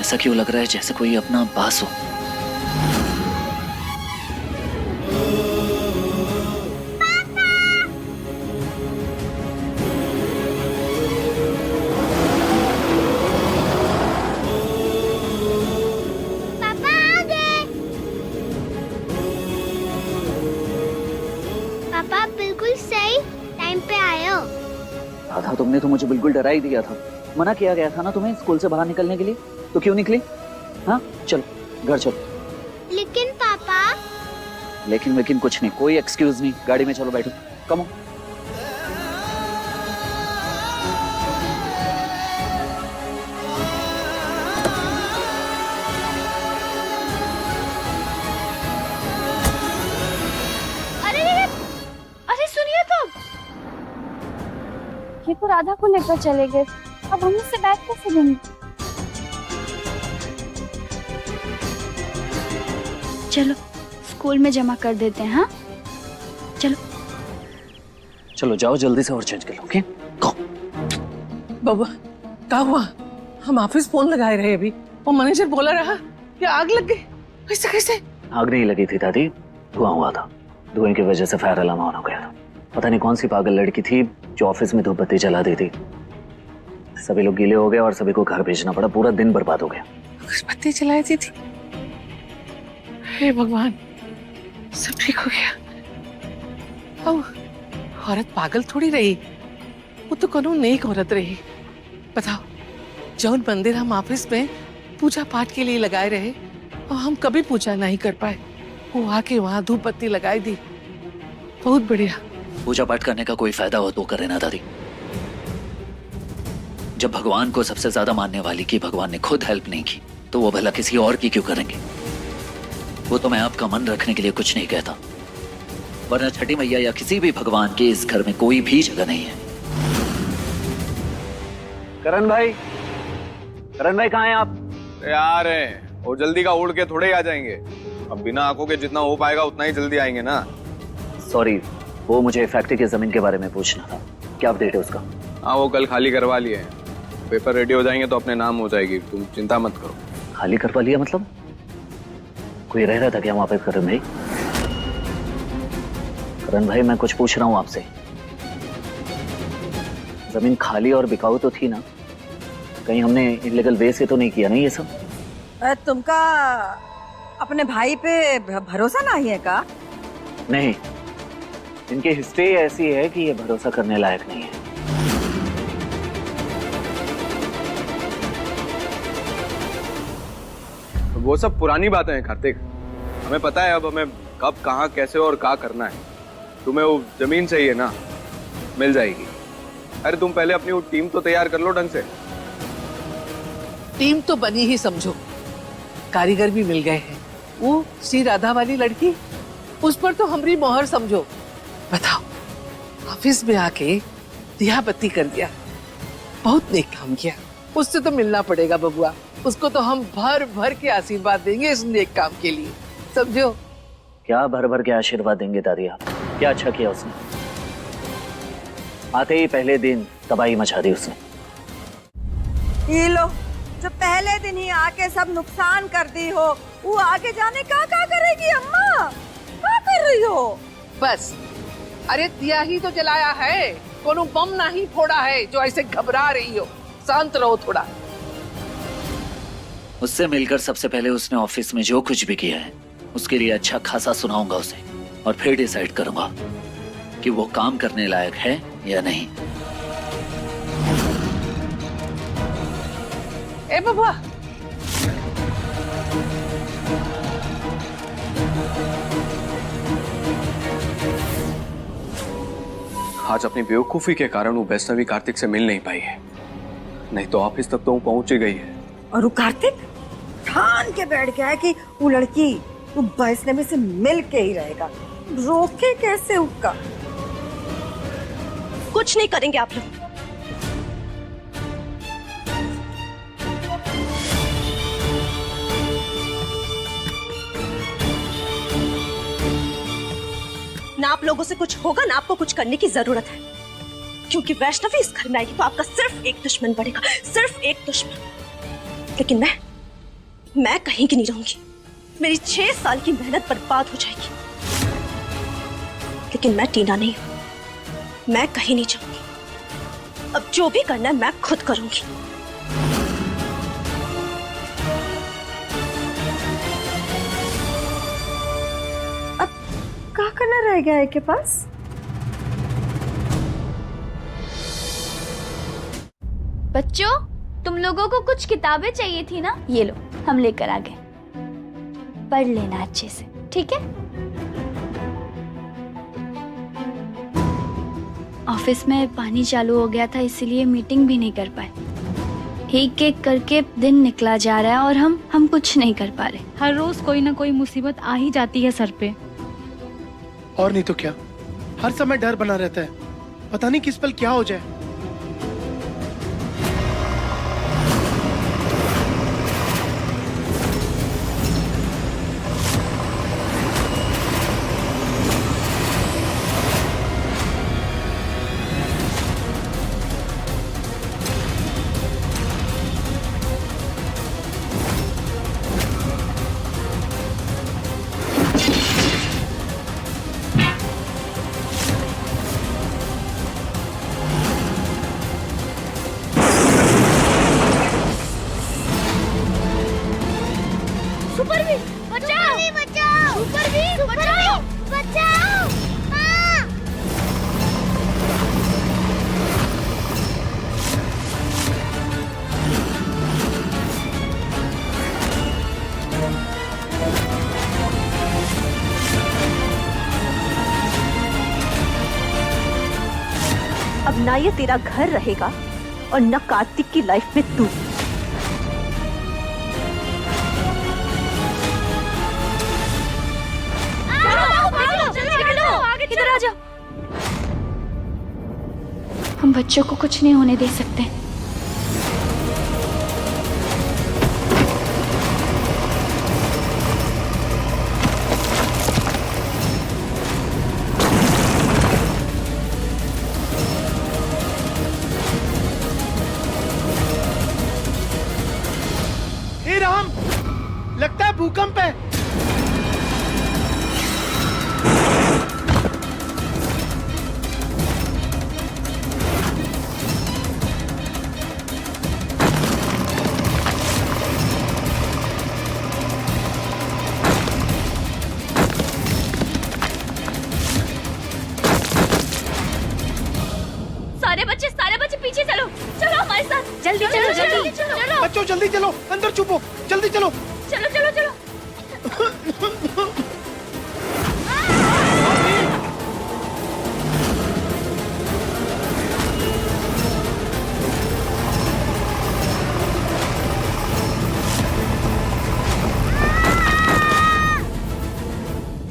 ऐसा क्यों लग रहा है जैसे कोई अपना बास हो? पापा आ गए। पापा बिल्कुल सही टाइम पे आए हो। राधा, तुमने तो मुझे बिल्कुल डरा ही दिया था। मना किया गया था ना तुम्हें स्कूल से बाहर निकलने के लिए, तो क्यों निकली? हाँ चलो घर चलो। लेकिन पापा। लेकिन कुछ नहीं, कोई एक्सक्यूज नहीं। गाड़ी में चलो, बैठो, कम ऑन। अरे अरे सुनिए तो, ये तो राधा को लेकर चले गए, अब हम इससे बैठ कैसे लेंगे? चलो स्कूल में जमा कर देते हैं। हाँ चलो चलो जाओ जल्दी से और चेंज कर लो। ओके बाबा क्या हुआ? हम ऑफिस फोन लगाए रहे अभी और मैनेजर बोला रहा कि आग लग गई। कैसे कैसे? आग नहीं लगी थी दादी, धुआं हुआ था। धुएं की वजह से फायर अलार्म ऑन हो गया था। पता नहीं कौन सी पागल लड़की थी जो ऑफिस में धूप बत्ती जला दी थी। सभी लोग गीले हो गए और सभी को घर भेजना पड़ा। पूरा दिन बर्बाद हो गया। बत्ती जलाई थी। हे भगवान, सब ठीक हो गया। औरत पागल थोड़ी रही, वो तो कोनो नेक औरत रही। बताओ, जौन मंदिर हम ऑफिस में पूजा पाठ के लिए लगाए रहे और हम कभी पूजा नहीं कर पाए, वो आके वहां धूप बत्ती लगाई दी। बहुत बढ़िया। पूजा पाठ करने का कोई फायदा हो तो करे ना दादी। जब भगवान को सबसे ज्यादा मानने वाली की भगवान ने खुद हेल्प नहीं की, तो वो भला किसी और की क्यों करेंगे? वो तो मैं आपका मन रखने के लिए कुछ नहीं कहता, वरना छठी मैया या किसी भी भगवान के इस घर में कोई भी जगह नहीं है। करण भाई कहाँ हैं आप? आ रहे हैं, और जल्दी का उड़ के थोड़े ही आ जाएंगे। अब बिना आंखों के जितना हो पाएगा उतना ही जल्दी आएंगे ना। सॉरी, वो मुझे फैक्ट्री की जमीन के बारे में पूछना था। क्या अपडेट है उसका? हाँ, वो कल खाली करवा लिए हैं। पेपर रेडी हो जाएंगे तो अपने नाम हो जाएगी, तुम चिंता मत करो। खाली करवा लिया मतलब? कोई रह रहा था क्या वहां पे करण भाई? करण भाई, मैं कुछ पूछ रहा हूँ आपसे। जमीन खाली और बिकाऊ तो थी ना? कहीं हमने इलीगल वे से तो नहीं किया ना ये सब? तुमका अपने भाई पे भरोसा नहीं है का? नहीं, इनकी हिस्ट्री ऐसी है कि ये भरोसा करने लायक नहीं है। वो सब पुरानी बातें हैं कार्तिक। हमें पता है अब हमें कब कहाँ कैसे और क्या करना है। तुम्हें वो जमीन चाहिए ना, मिल जाएगी। अरे तुम पहले अपनी वो टीम तो तैयार कर लो ढंग से। टीम तो बनी ही समझो, कारीगर भी मिल गए हैं। वो श्री राधा वाली लड़की, उस पर तो हमारी मोहर समझो। बताओ, ऑफिस में आके दिया बत्ती कर दिया, बहुत नेक काम किया। उससे तो मिलना पड़ेगा बबुआ, उसको तो हम भर भर के आशीर्वाद देंगे इस नेक काम के लिए, समझो। क्या भर भर के आशीर्वाद देंगे दादी आप? क्या अच्छा किया उसने? आते ही पहले दिन तबाही मचा दी उसने। ये लो, जो पहले दिन ही आके सब नुकसान कर दी हो, वो आगे जाने का करेगी? अम्मा क्या कर रही हो? बस, अरे दिया ही तो जलाया है, कोनो बम नहीं फोड़ा है जो ऐसे घबरा रही हो। शांत रहो थोड़ा। उससे मिलकर सबसे पहले उसने ऑफिस में जो कुछ भी किया है उसके लिए अच्छा खासा सुनाऊंगा उसे, और फिर डिसाइड करूंगा कि वो काम करने लायक है या नहीं। ए बबुआ, आज अपनी बेवकूफी के कारण वो वैष्णवी कार्तिक से मिल नहीं पाई है, नहीं तो ऑफिस तक तो वो पहुंच ही गई है। और वो कार्तिक ठान के बैठ गया है कि वो लड़की वो वैष्णवी से मिल के ही रहेगा। रोके कैसे उसका? कुछ नहीं करेंगे आप लोग। ना आप लोगों से कुछ होगा ना आपको कुछ करने की जरूरत है, क्योंकि वैष्णवी इस घर में आएगी तो आपका सिर्फ एक दुश्मन बढ़ेगा, सिर्फ एक दुश्मन। लेकिन मैं कहीं की नहीं रहूंगी। मेरी 6 साल की मेहनत बर्बाद हो जाएगी। लेकिन मैं टीना नहीं हूं, मैं कहीं नहीं जाऊंगी। अब जो भी करना है मैं खुद करूंगी। अब क्या करना रह गया है के पास? बच्चों, तुम लोगों को कुछ किताबें चाहिए थी ना? ये लो, हम लेकर आ गए। पढ़ लेना अच्छे से, ठीक है? ऑफिस में पानी चालू हो गया था, इसीलिए मीटिंग भी नहीं कर पाए। एक एक करके दिन निकला जा रहा है और हम कुछ नहीं कर पा रहे। हर रोज कोई ना कोई मुसीबत आ ही जाती है सर पे। और नहीं तो क्या, हर समय डर बना रहता है, पता नहीं किस पल क्या हो जाए। अब ना ये तेरा घर रहेगा और न कार्तिक की लाइफ में तू। इधर आ जाओ। हम बच्चों को कुछ नहीं होने दे सकते। हे राम, लगता है भूकंप है। सारे बच्चे पीछे चलो, चलो हमारे साथ। जल्दी चलो, जल्दी चलो। बच्चों जल्दी चलो, अंदर छुपो, जल्दी चलो। चलो चलो चलो।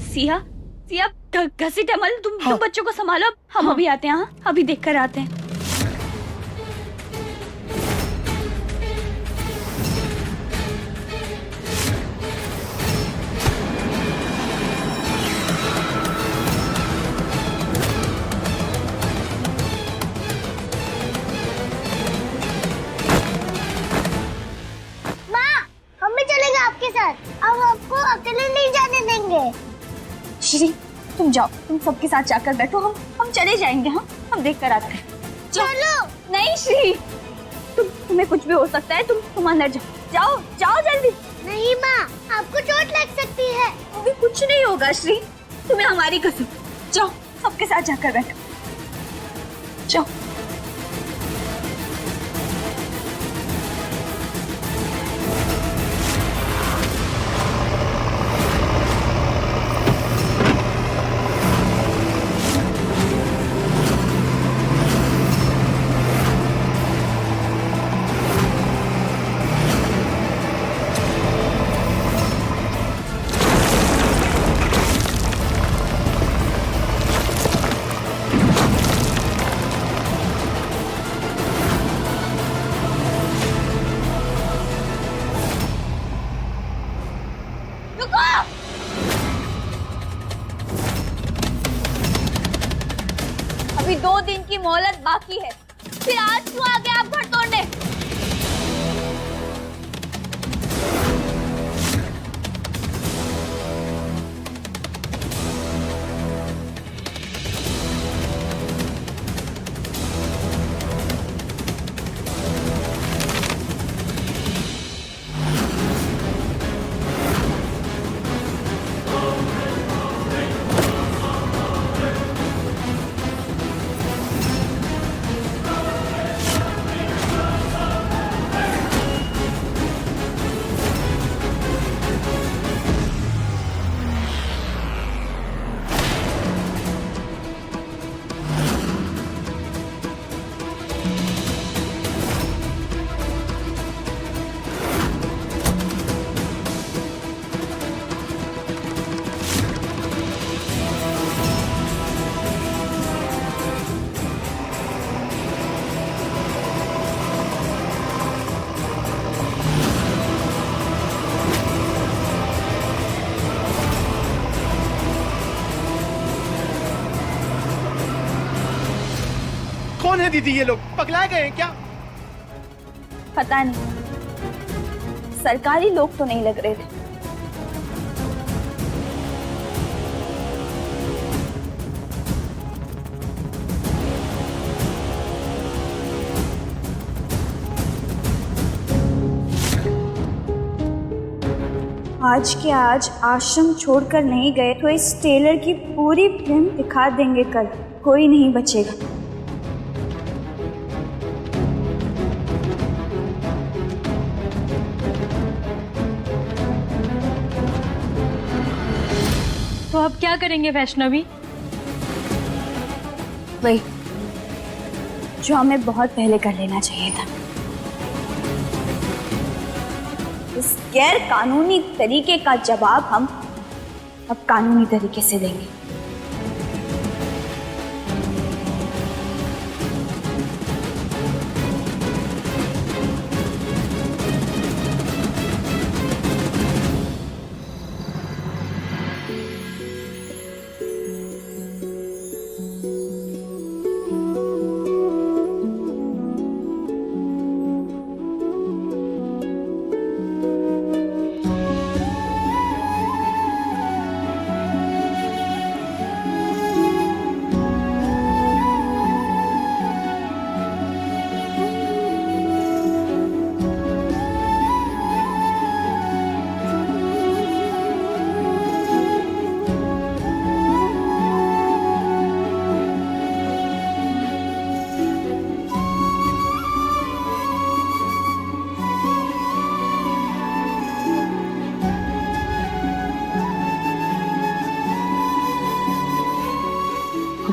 सिया, सिया, घसीट अमल, तुम बच्चों को संभालो। हम अभी आते हैं। हाँ, अभी देख कर आते हैं। हम भी चलेंगे आपके साथ। अब आपको अकेले नहीं जाने देंगे। श्री, तुम जाओ, तुम सबके साथ जाकर बैठो। हम चले जाएंगे। हाँ, हम देख कर आते हैं। चलो। नहीं श्री, तुम्हें कुछ भी हो सकता है। तुम अंदर जाओ, जाओ जल्दी। नहीं माँ, आपको चोट लग सकती है। अभी कुछ नहीं होगा श्री, तुम्हें हमारी कसम। जाओ, सबके साथ जाकर बैठो। जाओ। दीदी ये लोग पगला गए हैं क्या? पता नहीं, सरकारी लोग तो नहीं लग रहे थे। आज के आज आश्रम छोड़कर नहीं गए तो इस टेलर की पूरी फिल्म दिखा देंगे कल, कोई नहीं बचेगा। तो अब क्या करेंगे वैष्णवी? वही जो हमें बहुत पहले कर लेना चाहिए था। इस गैर कानूनी तरीके का जवाब हम अब कानूनी तरीके से देंगे।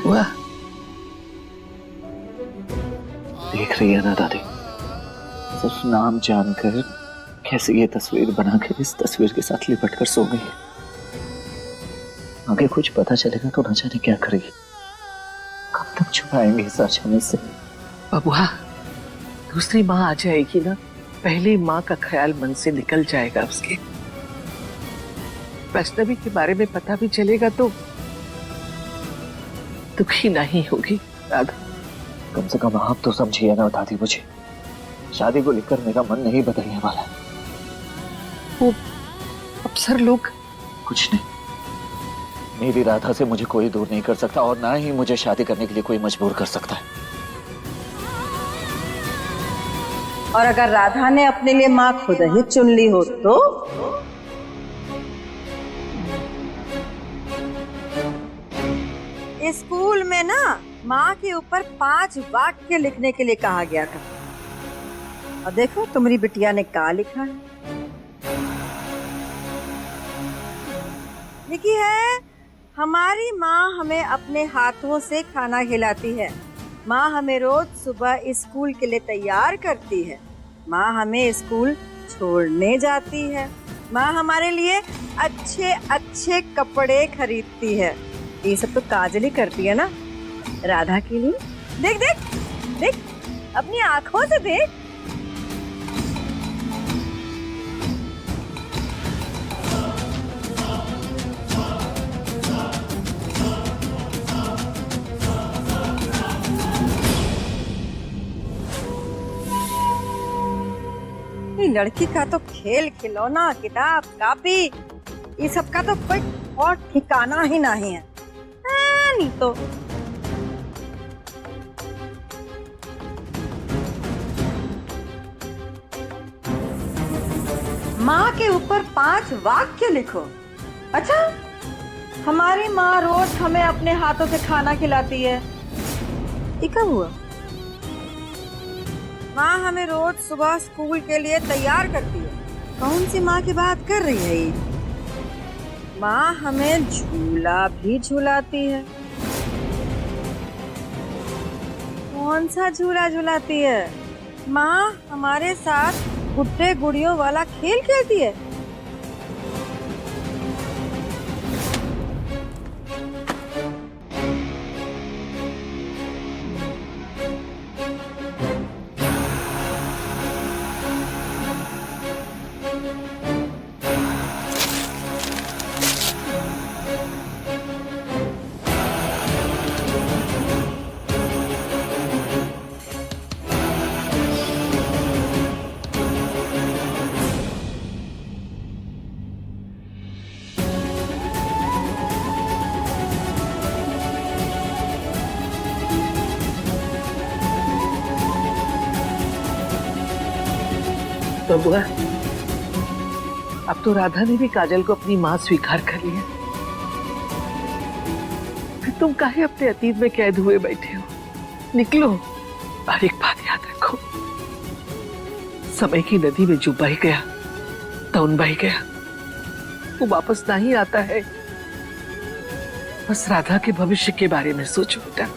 हुआ देख रही है ना दादी, सिर्फ नाम जानकर कैसे ये तस्वीर बनाकर इस तस्वीर के साथ लिपट कर सो गई। आगे कुछ पता चलेगा तो न जाने क्या करेगी। कब तक छुपाएंगे इस अचानक से? बबुआ, दूसरी माँ आ जाएगी ना, पहली माँ का ख्याल मन से निकल जाएगा उसके। वैष्णवी के बारे में पता भी चलेगा तो दुखी नहीं होगी राधा। कम से कम आप तो समझिए ना दादी, मुझे शादी को लेकर मेरा मन नहीं बदलने वाला। वो अफसर लोग कुछ नहीं, मेरी राधा से मुझे कोई दूर नहीं कर सकता और ना ही मुझे शादी करने के लिए कोई मजबूर कर सकता है। और अगर राधा ने अपने लिए माँ खुद ही चुन ली हो तो? स्कूल में ना माँ के ऊपर 5 वाक्य लिखने के लिए कहा गया था, और देखो तुम्हारी बिटिया ने क्या लिखा है। लिखी है, हमारी माँ हमें अपने हाथों से खाना खिलाती है, माँ हमें रोज सुबह स्कूल के लिए तैयार करती है, माँ हमें स्कूल छोड़ने जाती है, माँ हमारे लिए अच्छे अच्छे कपड़े खरीदती है। ये सब तो काजल ही करती है ना राधा के लिए। देख देख देख, अपनी आंखों से देख। लड़की का तो खेल खिलौना किताब कॉपी ये सब का तो कोई और ठिकाना ही नहीं है। नहीं तो माँ के ऊपर 5 वाक्य लिखो। अच्छा, हमारी माँ रोज हमें अपने हाथों से खाना खिलाती है, ये कब हुआ? माँ हमें रोज सुबह स्कूल के लिए तैयार करती है, कौन सी माँ की बात कर रही है ये? माँ हमें झूला भी झूलाती है, कौन सा झूला झूलाती है? माँ हमारे साथ गुड्डे गुड़ियों वाला खेल खेलती है। बबुआ, अब तो राधा ने भी काजल को अपनी माँ स्वीकार कर लिया। फिर तुम काहे अपने अतीत में कैद हुए बैठे हो? निकलो। और एक बात याद रखो, समय की नदी में जो बह गया तौन बह गया, वो वापस नहीं आता है। बस राधा के भविष्य के बारे में सोचो बेटा।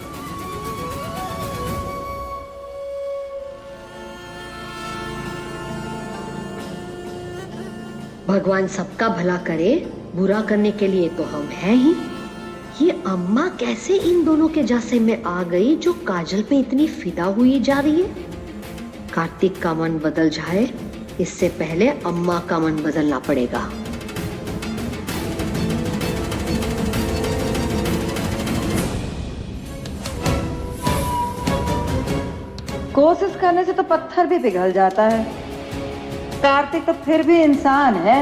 भगवान सबका भला करे, बुरा करने के लिए तो हम हैं ही। ये अम्मा कैसे इन दोनों के जासे में आ गई जो काजल पे इतनी फिदा हुई जा रही है? कार्तिक का मन बदल जाए इससे पहले अम्मा का मन बदलना पड़ेगा। कोशिश करने से तो पत्थर भी पिघल जाता है। कार्तिक तो फिर भी इंसान है।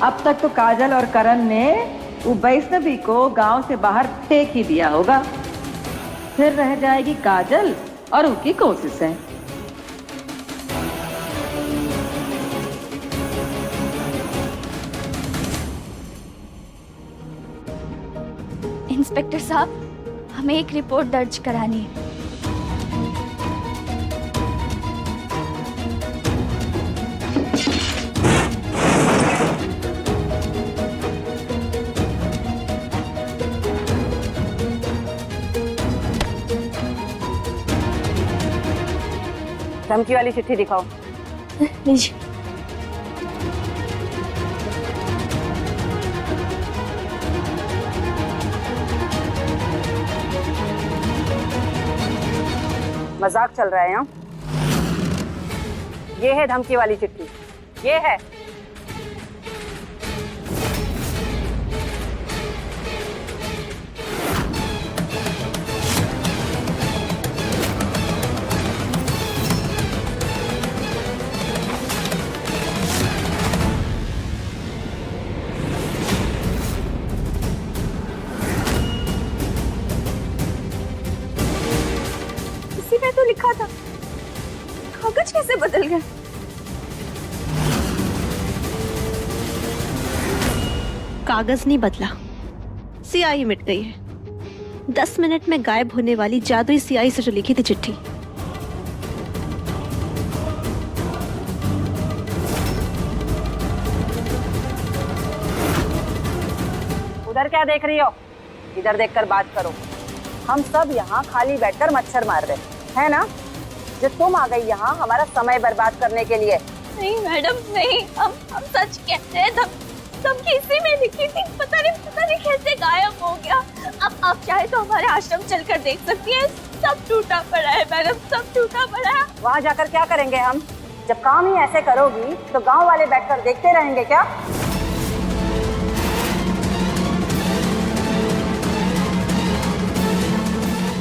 अब तक तो काजल और करण ने वो वैष्णवी को गांव से बाहर फेंक ही दिया होगा। फिर रह जाएगी काजल और उनकी कोशिशें। इंस्पेक्टर साहब, हमें एक रिपोर्ट दर्ज करानी है। धमकी वाली चिट्ठी दिखाओ। लीजिए। मजाक चल रहा है यहाँ? ये है धमकी वाली चिट्ठी, ये है। इसी में तो लिखा था, कागज कैसे बदल गया? कागज नहीं बदला, स्याही मिट गई है। 10 मिनट में गायब होने वाली जादुई स्याही से जो लिखी थी चिट्ठी। उधर क्या देख रही हो? इधर देखकर बात करो। हम सब यहाँ खाली बैठकर मच्छर मार रहे है ना? जो तुम आ गई यहाँ हमारा समय बर्बाद करने के लिए। नहीं मैडम नहीं, हम सच कहते हैं। धमकी इसी में लिखी थी, पता नहीं कैसे गायब हो गया। अब आप चाहे तो हमारे आश्रम चलकर देख सकती हैं। सब टूटा पड़ा है मैडम, सब टूटा पड़ा है। वहाँ जाकर क्या करेंगे हम? जब काम ही ऐसे करोगी तो गांव वाले बैठकर देखते रहेंगे क्या?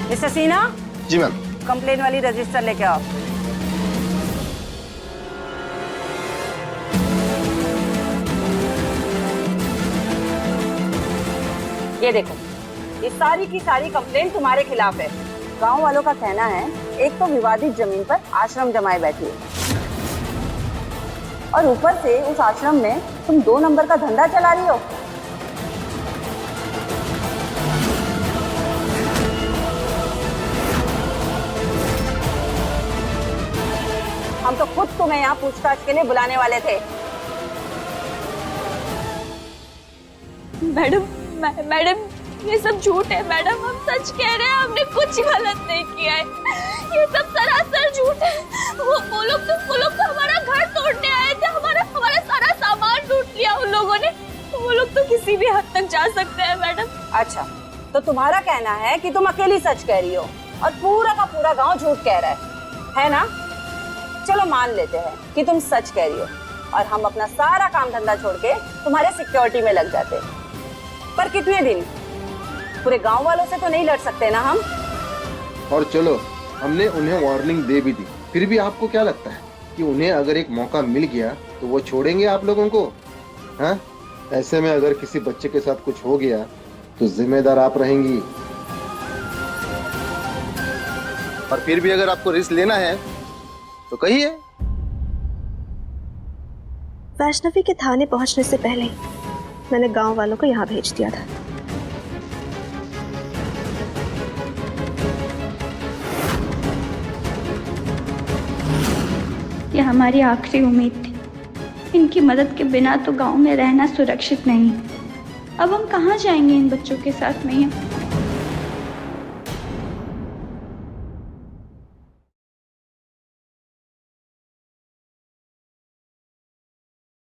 मिस्टर सिन्हा। जी मैम। कंप्लेन वाली रजिस्टर लेके आओ। ये देखो, ये सारी की सारी कंप्लेन तुम्हारे खिलाफ है। गांव वालों का कहना है एक तो विवादित जमीन पर आश्रम जमाए बैठी है और ऊपर से उस आश्रम में तुम 2 नंबर का धंधा चला रही हो। हम तो खुद तुम्हें यहाँ पूछताछ के लिए बुलाने वाले थे। मैडम ये सब झूठ है मैडम, हम सच कह रहे हैं। हमने कुछ गलत नहीं किया है, ये सब सरासर झूठ है। वो लोग तो हमारा घर तोड़ने आए थे, हमारा सारा सामान लूट लिया उन लोगों ने। वो लोग तो किसी भी हद तक जा सकते हैं मैडम। अच्छा, तो तुम्हारा कहना है कि तुम अकेली सच कह रही हो और पूरा का पूरा गांव झूठ कह रहा है ना? चलो मान लेते हैं कि तुम सच कह रही हो और हम अपना सारा काम धंधा छोड़ के तुम्हारे सिक्योरिटी में लग जाते। पर कितने दिन? पूरे गांव वालों से तो नहीं लड़ सकते ना हम। और चलो, हमने उन्हें वार्निंग दे भी दी, फिर भी आपको क्या लगता है कि उन्हें अगर एक मौका मिल गया तो वो छोड़ेंगे आप लोगों को? हाँ? ऐसे में अगर किसी बच्चे के साथ कुछ हो गया तो जिम्मेदार आप रहेंगी। और फिर भी अगर आपको रिस्क लेना है तो कहिए, वैष्णवी के थाने पहुंचने से पहले ही मैंने गांव वालों को यहाँ भेज दिया था। ये हमारी आखिरी उम्मीद थी। इनकी मदद के बिना तो गांव में रहना सुरक्षित नहीं। अब हम कहाँ जाएंगे इन बच्चों के साथ मैया?